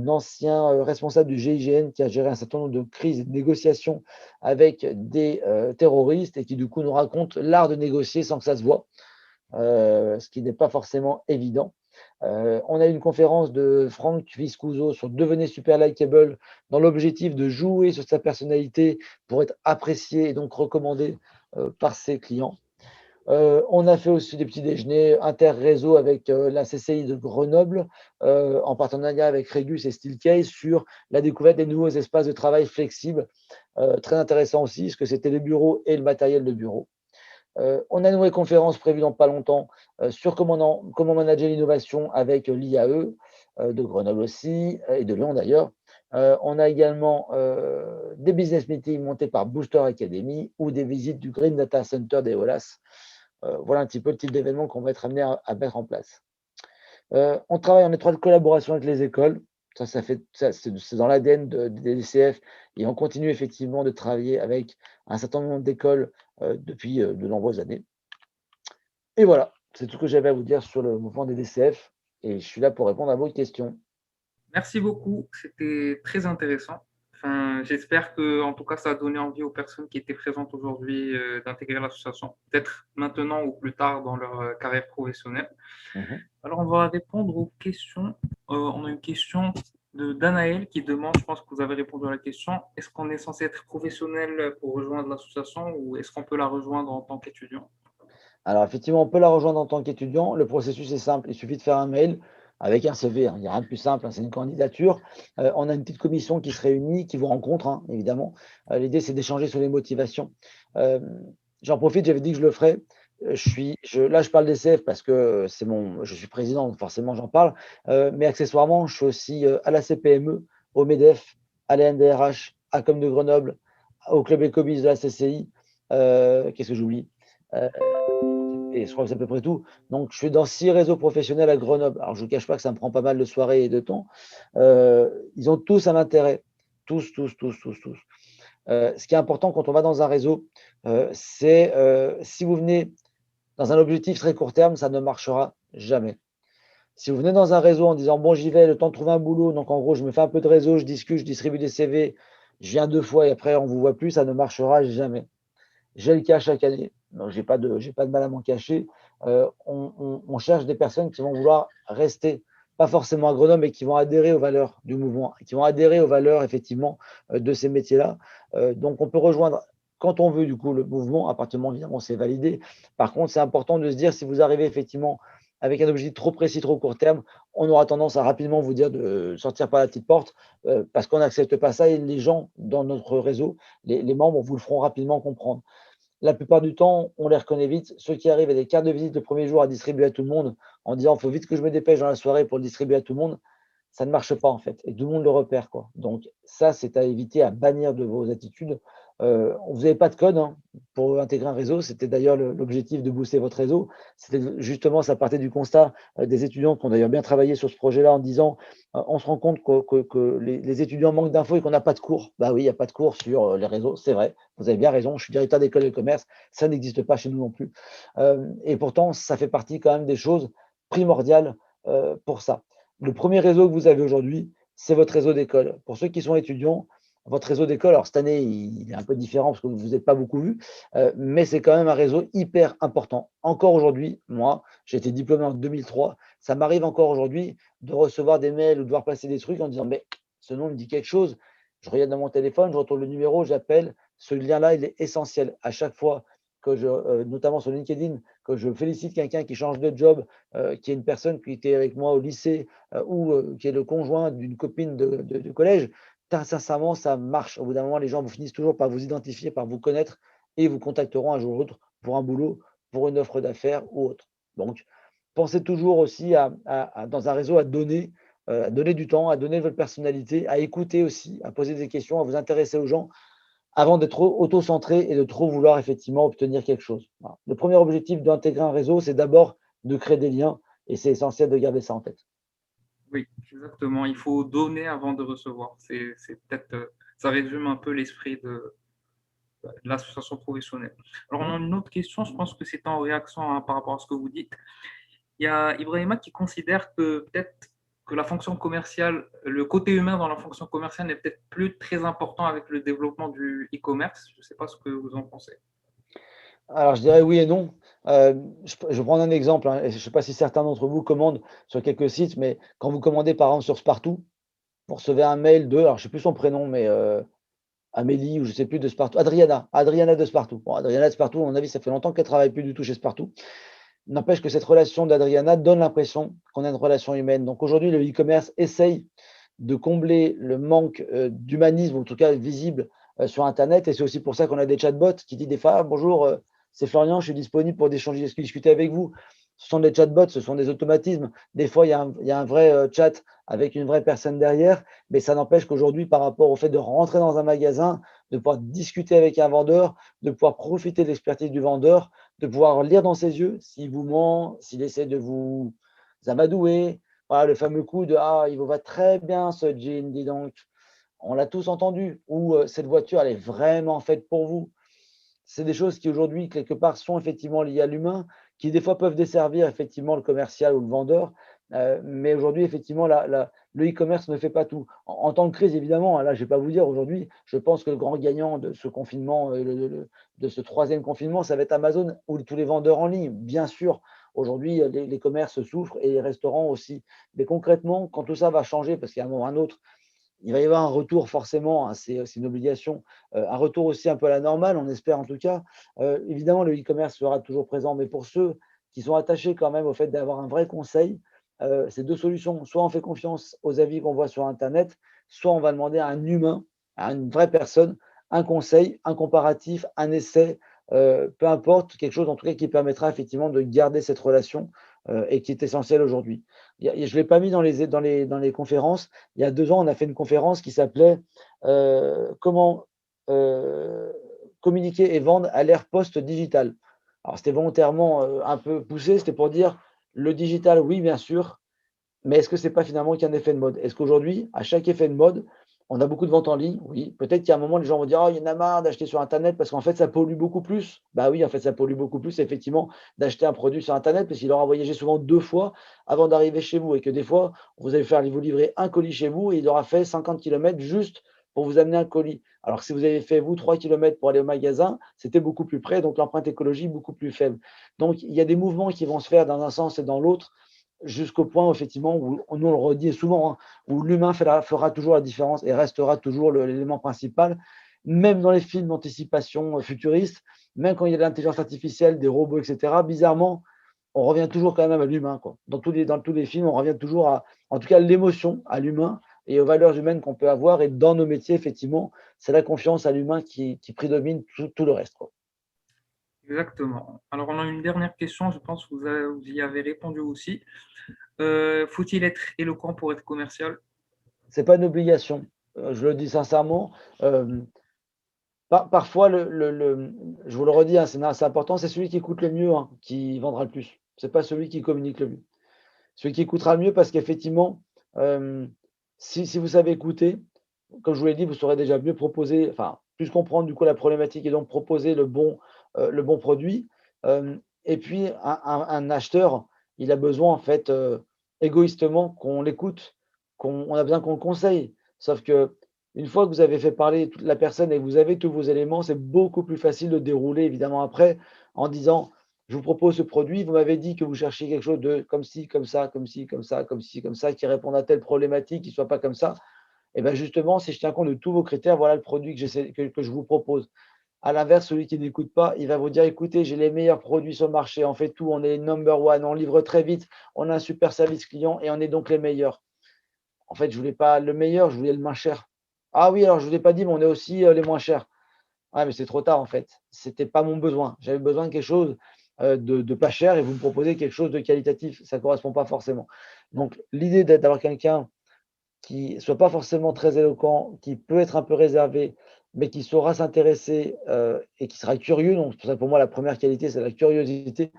S1: ancien responsable du GIGN qui a géré un certain nombre de crises et de négociations avec des terroristes et qui du coup nous raconte l'art de négocier sans que ça se voit, ce qui n'est pas forcément évident. On a eu une conférence de Franck Viscuso sur Devenez super likable dans l'objectif de jouer sur sa personnalité pour être apprécié et donc recommandé par ses clients. On a fait aussi des petits déjeuners inter-réseau avec la CCI de Grenoble en partenariat avec Regus et Steelcase sur la découverte des nouveaux espaces de travail flexibles. Très intéressant aussi parce que c'était les bureaux et le matériel de bureau. On a une nouvelle conférence prévue dans pas longtemps sur comment manager l'innovation avec l'IAE de Grenoble aussi et de Lyon d'ailleurs. On a également des business meetings montés par Booster Academy ou des visites du Green Data Center d'Eolas. Voilà un petit peu le type d'événement qu'on va être amené à mettre en place. On travaille en étroite collaboration avec les écoles. C'est dans l'ADN des DCF et on continue effectivement de travailler avec un certain nombre d'écoles depuis de nombreuses années. Et voilà, c'est tout ce que j'avais à vous dire sur le mouvement des DCF et je suis là pour répondre à vos questions.
S3: Merci beaucoup, c'était très intéressant. Enfin, j'espère que, en tout cas, ça a donné envie aux personnes qui étaient présentes aujourd'hui d'intégrer l'association, peut-être maintenant ou plus tard dans leur carrière professionnelle.
S1: Mhm.
S3: Alors, on va répondre aux questions. On a une question de Danaël qui demande, je pense que vous avez répondu à la question, est-ce qu'on est censé être professionnel pour rejoindre l'association ou est-ce qu'on peut la rejoindre en tant qu'étudiant?
S1: Alors effectivement, on peut la rejoindre en tant qu'étudiant. Le processus est simple, il suffit de faire un mail avec un CV, hein. Il n'y a rien de plus simple, hein, c'est une candidature. On a une petite commission qui se réunit, qui vous rencontre, hein, évidemment. L'idée, c'est d'échanger sur les motivations. Euh, J'en profite, j'avais dit que je le ferais. Là, je parle des CF parce que je suis président, donc forcément, j'en parle. Mais accessoirement, je suis aussi à la CPME, au MEDEF, à la NDRH, à Com de Grenoble, au Club Ecobis de la CCI. Qu'est-ce que j'oublie? Euh, et je crois que c'est à peu près tout. Donc, je suis dans 6 réseaux professionnels à Grenoble. Alors, je ne vous cache pas que ça me prend pas mal de soirées et de temps. Ils ont tous un intérêt. Tous, tous, tous, tous, tous. Ce qui est important quand on va dans un réseau, c'est si vous venez dans un objectif très court terme, ça ne marchera jamais. Si vous venez dans un réseau en disant, bon, j'y vais, le temps de trouver un boulot, donc en gros, je me fais un peu de réseau, je discute, je distribue des CV, je viens 2 fois et après, on ne vous voit plus, ça ne marchera jamais. J'ai le cas chaque année, donc j'ai pas de mal à m'en cacher. On cherche des personnes qui vont vouloir rester, pas forcément à Grenoble, mais qui vont adhérer aux valeurs du mouvement, qui vont adhérer aux valeurs effectivement de ces métiers-là. Donc on peut rejoindre quand on veut du coup le mouvement, à partir du moment évidemment c'est validé. Par contre, c'est important de se dire si vous arrivez effectivement avec un objectif trop précis, trop court terme, on aura tendance à rapidement vous dire de sortir par la petite porte parce qu'on n'accepte pas ça et les gens dans notre réseau, les membres vous le feront rapidement comprendre. La plupart du temps, on les reconnaît vite. Ceux qui arrivent à des cartes de visite le premier jour à distribuer à tout le monde en disant il faut vite que je me dépêche dans la soirée pour le distribuer à tout le monde, ça ne marche pas en fait. Et tout le monde le repère, quoi. Donc ça, c'est à éviter, à bannir de vos attitudes. Vous n'avez pas de code hein, pour intégrer un réseau. C'était d'ailleurs l'objectif de booster votre réseau. C'était justement, ça partait du constat des étudiants qui ont d'ailleurs bien travaillé sur ce projet-là en disant on se rend compte que les étudiants manquent d'infos et qu'on n'a pas de cours. Bah oui, il n'y a pas de cours sur les réseaux, c'est vrai. Vous avez bien raison. Je suis directeur d'école de commerce. Ça n'existe pas chez nous non plus. Et pourtant, ça fait partie quand même des choses primordiales pour ça. Le premier réseau que vous avez aujourd'hui, c'est votre réseau d'école. Pour ceux qui sont étudiants, votre réseau d'école, alors cette année, il est un peu différent parce que vous n'êtes pas beaucoup vu, mais c'est quand même un réseau hyper important. Encore aujourd'hui, moi, j'ai été diplômé en 2003, ça m'arrive encore aujourd'hui de recevoir des mails ou de voir passer des trucs en disant, mais ce nom me dit quelque chose. Je regarde dans mon téléphone, je retourne le numéro, j'appelle. Ce lien-là, il est essentiel. À chaque fois que notamment sur LinkedIn, que je félicite quelqu'un qui change de job, qui est une personne qui était avec moi au lycée ou qui est le conjoint d'une copine de collège, sincèrement, ça marche. Au bout d'un moment, les gens vous finissent toujours par vous identifier, par vous connaître et vous contacteront un jour ou l'autre pour un boulot, pour une offre d'affaires ou autre. Donc, pensez toujours aussi dans un réseau à donner du temps, à donner votre personnalité, à écouter aussi, à poser des questions, à vous intéresser aux gens avant d'être trop auto-centré et de trop vouloir effectivement obtenir quelque chose. Voilà. Le premier objectif d'intégrer un réseau, c'est d'abord de créer des liens et c'est essentiel de garder ça en tête.
S3: Oui, exactement. Il faut donner avant de recevoir. C'est peut-être, ça résume un peu l'esprit de l'association professionnelle. Alors, on a une autre question, je pense que c'est en réaction hein, par rapport à ce que vous dites. Il y a Ibrahima qui considère que peut-être que la fonction commerciale, le côté humain dans la fonction commerciale n'est peut-être plus très important avec le développement du e-commerce. Je ne sais pas ce que vous en pensez.
S1: Alors, je dirais oui et non. Je vais prendre un exemple, hein, et je ne sais pas si certains d'entre vous commandent sur quelques sites, mais quand vous commandez par exemple sur Spartoo, vous recevez un mail alors je ne sais plus son prénom, mais Amélie ou je ne sais plus de Spartoo, Adriana de Spartoo. Bon, Adriana de Spartoo, à mon avis, ça fait longtemps qu'elle ne travaille plus du tout chez Spartoo. N'empêche que cette relation d'Adriana donne l'impression qu'on a une relation humaine. Donc aujourd'hui, le e-commerce essaye de combler le manque d'humanisme, en tout cas visible sur Internet. Et c'est aussi pour ça qu'on a des chatbots qui disent des fois, ah, bonjour, c'est Florian, je suis disponible pour discuter avec vous. ce sont des chatbots, ce sont des automatismes. Des fois, il y a un vrai chat avec une vraie personne derrière, mais ça n'empêche qu'aujourd'hui, par rapport au fait de rentrer dans un magasin, de pouvoir discuter avec un vendeur, de pouvoir profiter de l'expertise du vendeur, de pouvoir lire dans ses yeux s'il vous ment, s'il essaie de vous amadouer. Voilà, le fameux coup de ah, il vous va très bien ce jean, dis donc. On l'a tous entendu. Ou cette voiture, elle est vraiment faite pour vous. C'est des choses qui aujourd'hui, quelque part, sont effectivement liées à l'humain, qui des fois peuvent desservir effectivement le commercial ou le vendeur. Mais aujourd'hui, effectivement, le e-commerce ne fait pas tout. En temps de crise, évidemment, hein, là, je ne vais pas vous dire aujourd'hui, je pense que le grand gagnant de ce confinement, de ce troisième confinement, ça va être Amazon ou tous les vendeurs en ligne. Bien sûr, aujourd'hui, les commerces souffrent et les restaurants aussi. Mais concrètement, quand tout ça va changer, parce qu'à un moment ou à un autre, il va y avoir un retour forcément, hein, c'est une obligation, un retour aussi un peu à la normale, on espère en tout cas. Évidemment, le e-commerce sera toujours présent, mais pour ceux qui sont attachés quand même au fait d'avoir un vrai conseil, c'est 2 solutions. Soit on fait confiance aux avis qu'on voit sur internet, soit on va demander à un humain, à une vraie personne, un conseil, un comparatif, un essai, peu importe, quelque chose en tout cas qui permettra effectivement de garder cette relation, et qui est essentielle aujourd'hui. Je ne l'ai pas mis dans les conférences. Il y a 2 ans, on a fait une conférence qui s'appelait Comment communiquer et vendre à l'ère post-digitale. Alors, c'était volontairement un peu poussé, c'était pour dire le digital, oui, bien sûr, mais est-ce que ce n'est pas finalement qu'un effet de mode? Est-ce qu'aujourd'hui, à chaque effet de mode, on a beaucoup de ventes en ligne? Oui. Peut-être qu'à un moment, les gens vont dire: «Oh, il y en a marre d'acheter sur internet parce qu'en fait, ça pollue beaucoup plus». Bah oui, en fait, ça pollue beaucoup plus effectivement d'acheter un produit sur internet parce qu'il aura voyagé souvent 2 fois avant d'arriver chez vous et que des fois, vous allez faire vous livrer un colis chez vous et il aura fait 50 kilomètres juste pour vous amener un colis. Alors que si vous avez fait, vous, 3 kilomètres pour aller au magasin, c'était beaucoup plus près, donc l'empreinte écologique beaucoup plus faible. Donc il y a des mouvements qui vont se faire dans un sens et dans l'autre jusqu'au point où effectivement, où nous on le redit souvent, hein, où l'humain fera toujours la différence et restera toujours l'élément principal, même dans les films d'anticipation futuristes, même quand il y a de l'intelligence artificielle, des robots, etc. Bizarrement, on revient toujours quand même à l'humain, quoi. Dans tous les films, on revient toujours à, en tout cas, l'émotion, à l'humain et aux valeurs humaines qu'on peut avoir. Et dans nos métiers, effectivement, c'est la confiance à l'humain qui prédomine tout le reste, quoi.
S3: Exactement. Alors, on a une dernière question, je pense que vous y avez répondu aussi. Faut-il être éloquent pour être commercial?
S1: C'est pas une obligation. Je le dis sincèrement. Parfois, je vous le redis, hein, c'est important, c'est celui qui écoute le mieux, hein, qui vendra le plus. C'est pas celui qui communique le mieux. Celui qui écoutera le mieux parce qu'effectivement, hem, si vous savez écouter, comme je vous l'ai dit, vous saurez déjà mieux proposer, enfin, plus comprendre du coup la problématique et donc proposer le bon produit. Et puis un acheteur, il a besoin en fait, égoïstement qu'on l'écoute, on a besoin qu'on le conseille. Sauf que une fois que vous avez fait parler toute la personne et que vous avez tous vos éléments, c'est beaucoup plus facile de dérouler évidemment après en disant: «Je vous propose ce produit, vous m'avez dit que vous cherchiez quelque chose de comme ci, comme ça, comme ci, comme ça, comme ci, comme ça, qui réponde à telle problématique, qui soit pas comme ça». Et ben justement, si je tiens compte de tous vos critères, voilà le produit que je vous propose. À l'inverse, celui qui n'écoute pas, il va vous dire: «Écoutez, j'ai les meilleurs produits sur le marché, on fait tout, on est number one, on livre très vite, on a un super service client et on est donc les meilleurs». En fait, je voulais pas le meilleur, je voulais le moins cher. «Ah oui, alors je vous ai pas dit, mais on est aussi, les moins chers». Ouais, mais c'est trop tard en fait. C'était pas mon besoin. J'avais besoin de quelque chose, de pas cher et vous me proposez quelque chose de qualitatif. Ça correspond pas forcément. Donc l'idée d'avoir quelqu'un qui soit pas forcément très éloquent, qui peut être un peu réservé, mais qui saura s'intéresser, et qui sera curieux, donc c'est pour ça que pour moi la première qualité, c'est la curiosité,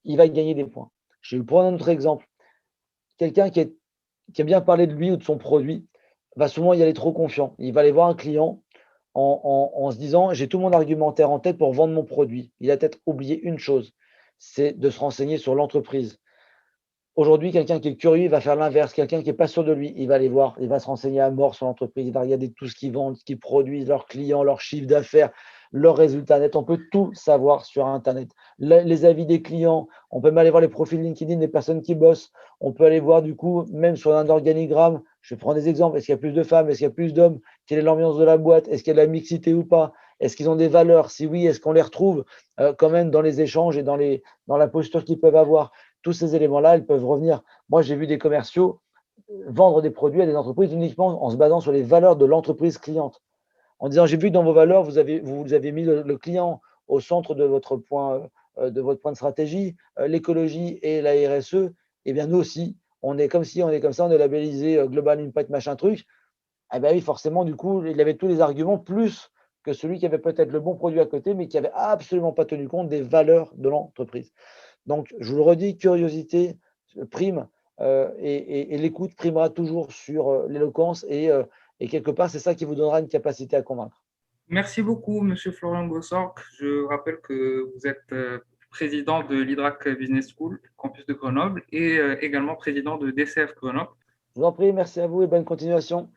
S1: il va gagner des points. Je vais vous prendre un autre exemple. Quelqu'un qui aime bien parler de lui ou de son produit, va souvent y aller trop confiant. Il va aller voir un client en se disant: «J'ai tout mon argumentaire en tête pour vendre mon produit». Il a peut-être oublié une chose, c'est de se renseigner sur l'entreprise. Aujourd'hui, quelqu'un qui est curieux, il va faire l'inverse. Quelqu'un qui est pas sûr de lui, il va aller voir, il va se renseigner à mort sur l'entreprise, il va regarder tout ce qu'ils vendent, ce qu'ils produisent, leurs clients, leur chiffre d'affaires, leurs résultats nets. On peut tout savoir sur internet. Les avis des clients, on peut même aller voir les profils LinkedIn des personnes qui bossent. On peut aller voir du coup, même sur un organigramme, je vais prendre des exemples. Est-ce qu'il y a plus de femmes? Est-ce qu'il y a plus d'hommes? Quelle est l'ambiance de la boîte? Est-ce qu'il y a de la mixité ou pas? Est-ce qu'ils ont des valeurs? Si oui, est-ce qu'on les retrouve quand même dans les échanges et dans la posture qu'ils peuvent avoir? Tous ces éléments-là, ils peuvent revenir. Moi, j'ai vu des commerciaux vendre des produits à des entreprises uniquement en se basant sur les valeurs de l'entreprise cliente. En disant: «J'ai vu que dans vos valeurs, vous avez mis le client au centre de votre point, de votre point de stratégie, l'écologie et la RSE, eh bien nous aussi, on est comme si, on est comme ça, on est labellisé Global Impact machin truc. Ah ben oui, forcément, du coup, il avait tous les arguments, plus que celui qui avait peut-être le bon produit à côté, mais qui avait absolument pas tenu compte des valeurs de l'entreprise. Donc, je vous le redis, curiosité prime et l'écoute primera toujours sur l'éloquence et quelque part, c'est ça qui vous donnera une capacité à convaincre.
S3: Merci beaucoup, Monsieur Florian Gossor. Je rappelle que vous êtes président de l'IDRAC Business School, campus de Grenoble, et également président de DCF Grenoble.
S1: Je vous en prie, merci à vous et bonne continuation.